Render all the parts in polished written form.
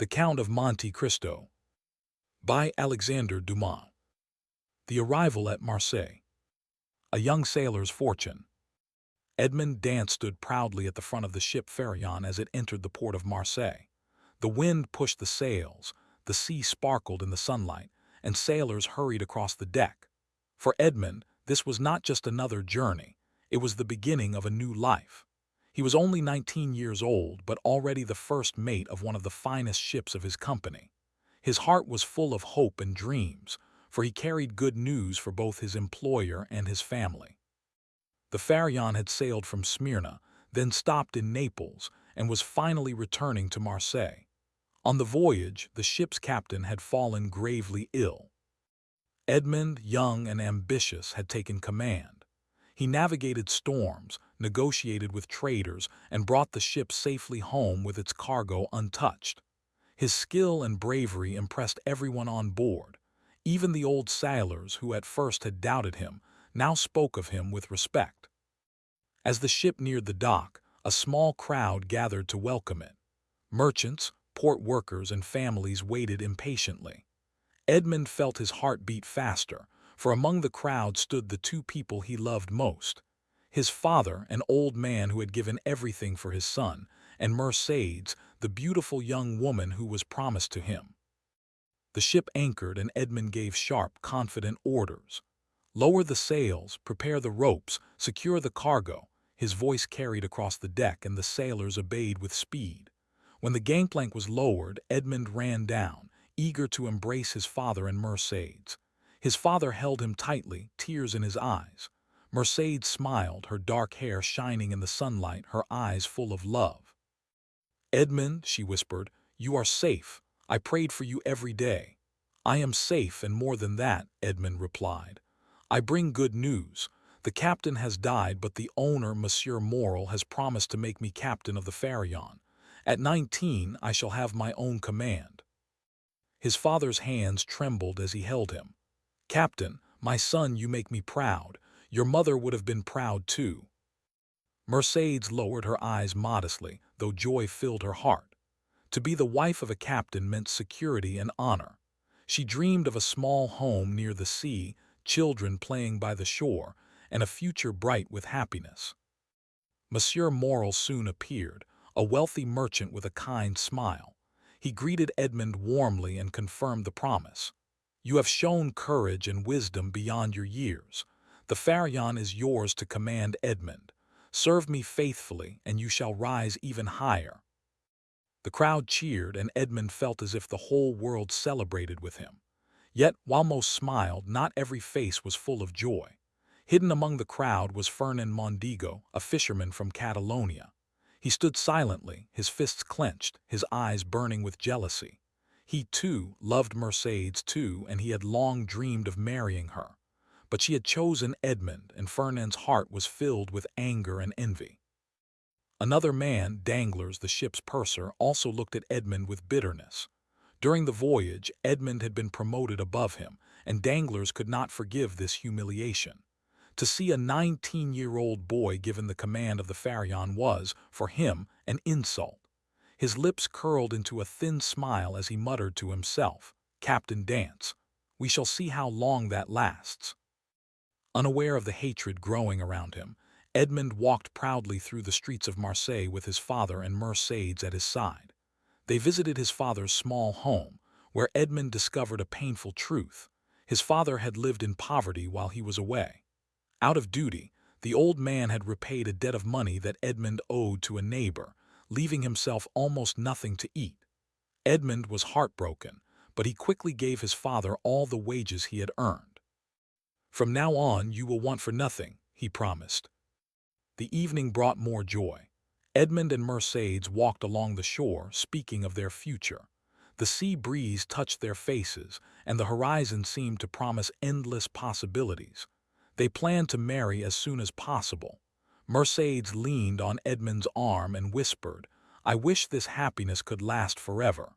The Count of Monte Cristo by Alexandre Dumas. The arrival at Marseille. A young sailor's fortune. Edmond Dantès stood proudly at the front of the ship Pharaon as it entered the port of Marseille. The wind pushed the sails, the sea sparkled in the sunlight, and sailors hurried across the deck. For Edmond, this was not just another journey, it was the beginning of a new life. He was only 19 years old, but already the first mate of one of the finest ships of his company. His heart was full of hope and dreams, for he carried good news for both his employer and his family. The Pharaon had sailed from Smyrna, then stopped in Naples, and was finally returning to Marseille. On the voyage, the ship's captain had fallen gravely ill. Edmond, young and ambitious, had taken command. He navigated storms, negotiated with traders, and brought the ship safely home with its cargo untouched. His skill and bravery impressed everyone on board. Even the old sailors who at first had doubted him now spoke of him with respect. As the ship neared the dock, a small crowd gathered to welcome it. Merchants, port workers, and families waited impatiently. Edmond felt his heart beat faster, for among the crowd stood the two people he loved most. His father, an old man who had given everything for his son, and Mercedes, the beautiful young woman who was promised to him. The ship anchored and Edmond gave sharp, confident orders. "Lower the sails, prepare the ropes, secure the cargo." His voice carried across the deck and the sailors obeyed with speed. When the gangplank was lowered, Edmond ran down, eager to embrace his father and Mercedes. His father held him tightly, tears in his eyes. Mercedes smiled, her dark hair shining in the sunlight, her eyes full of love. "Edmond," she whispered, "you are safe. I prayed for you every day." "I am safe, and more than that," Edmond replied. "I bring good news. The captain has died, but the owner, Monsieur Morel, has promised to make me captain of the Pharaon. At 19, I shall have my own command." His father's hands trembled as he held him. "Captain, my son, you make me proud. Your mother would have been proud too." Mercedes lowered her eyes modestly, though joy filled her heart. To be the wife of a captain meant security and honor. She dreamed of a small home near the sea, children playing by the shore, and a future bright with happiness. Monsieur Morel soon appeared, a wealthy merchant with a kind smile. He greeted Edmond warmly and confirmed the promise. "You have shown courage and wisdom beyond your years. The Pharaon is yours to command, Edmond. Serve me faithfully, and you shall rise even higher." The crowd cheered, and Edmond felt as if the whole world celebrated with him. Yet, while most smiled, not every face was full of joy. Hidden among the crowd was Fernand Mondego, a fisherman from Catalonia. He stood silently, his fists clenched, his eyes burning with jealousy. He, too, loved Mercedes, and he had long dreamed of marrying her. But she had chosen Edmond, and Fernand's heart was filled with anger and envy. Another man, Danglars, the ship's purser, also looked at Edmond with bitterness. During the voyage, Edmond had been promoted above him, and Danglars could not forgive this humiliation. To see a 19-year-old boy given the command of the Pharaon was, for him, an insult. His lips curled into a thin smile as he muttered to himself, "Captain Dantès, we shall see how long that lasts." Unaware of the hatred growing around him, Edmond walked proudly through the streets of Marseille with his father and Mercedes at his side. They visited his father's small home, where Edmond discovered a painful truth. His father had lived in poverty while he was away. Out of duty, the old man had repaid a debt of money that Edmond owed to a neighbor, leaving himself almost nothing to eat. Edmond was heartbroken, but he quickly gave his father all the wages he had earned. "From now on, you will want for nothing," he promised. The evening brought more joy. Edmond and Mercedes walked along the shore, speaking of their future. The sea breeze touched their faces, and the horizon seemed to promise endless possibilities. They planned to marry as soon as possible. Mercedes leaned on Edmond's arm and whispered, "I wish this happiness could last forever."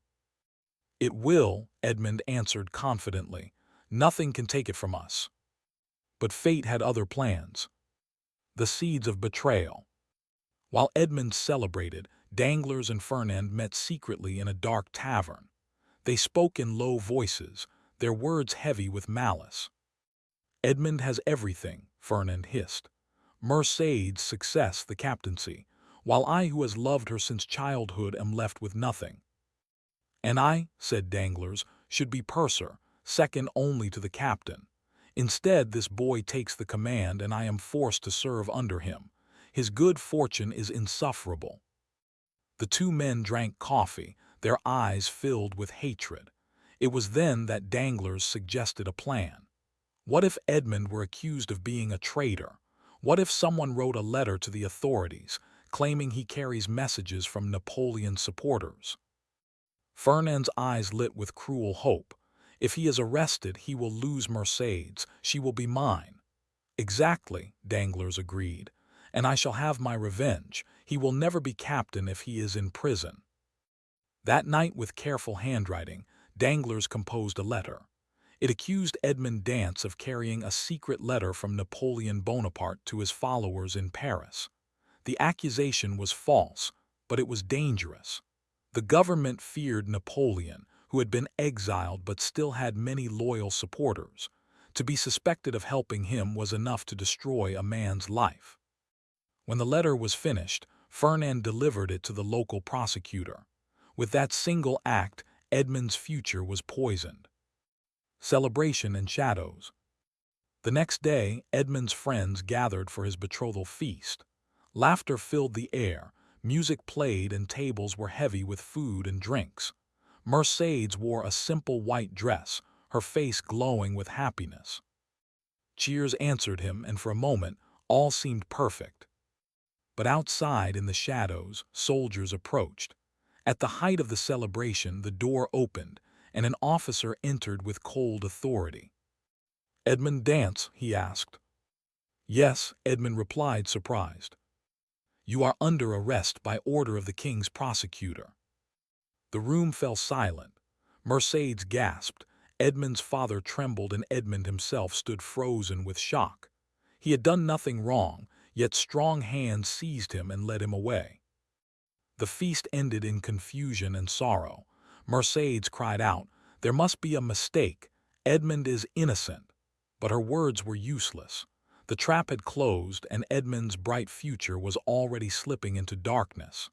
"It will," Edmond answered confidently. "Nothing can take it from us." But fate had other plans. The seeds of betrayal. While Edmond celebrated, Danglars and Fernand met secretly in a dark tavern. They spoke in low voices, their words heavy with malice. "Edmond has everything," Fernand hissed. "Mercedes' success, the captaincy, while I, who has loved her since childhood, am left with nothing." "And I," said Danglars, "should be purser, second only to the captain. Instead, this boy takes the command, and I am forced to serve under him. His good fortune is insufferable." The two men drank coffee, their eyes filled with hatred. It was then that Danglars suggested a plan. What if Edmond were accused of being a traitor? What if someone wrote a letter to the authorities, claiming he carries messages from Napoleon's supporters? Fernand's eyes lit with cruel hope. "If he is arrested, he will lose Mercedes. She will be mine." "Exactly," Danglars agreed. "And I shall have my revenge. He will never be captain if he is in prison." That night, with careful handwriting, Danglars composed a letter. It accused Edmond Dantès of carrying a secret letter from Napoleon Bonaparte to his followers in Paris. The accusation was false, but it was dangerous. The government feared Napoleon, who had been exiled but still had many loyal supporters. To be suspected of helping him was enough to destroy a man's life. When the letter was finished, Fernand delivered it to the local prosecutor. With that single act, Edmond's future was poisoned. Celebration and shadows. The next day, Edmond's friends gathered for his betrothal feast. Laughter filled the air, music played, and tables were heavy with food and drinks. Mercedes wore a simple white dress, her face glowing with happiness. Cheers answered him, and for a moment, all seemed perfect. But outside, in the shadows, soldiers approached. At the height of the celebration, the door opened, and an officer entered with cold authority. "Edmond Dantès?" he asked. "Yes," Edmond replied, surprised. "You are under arrest by order of the king's prosecutor." The room fell silent. Mercedes gasped. Edmond's father trembled, and Edmond himself stood frozen with shock. He had done nothing wrong, yet strong hands seized him and led him away. The feast ended in confusion and sorrow. Mercedes cried out, "There must be a mistake. Edmond is innocent." But her words were useless. The trap had closed, and Edmond's bright future was already slipping into darkness.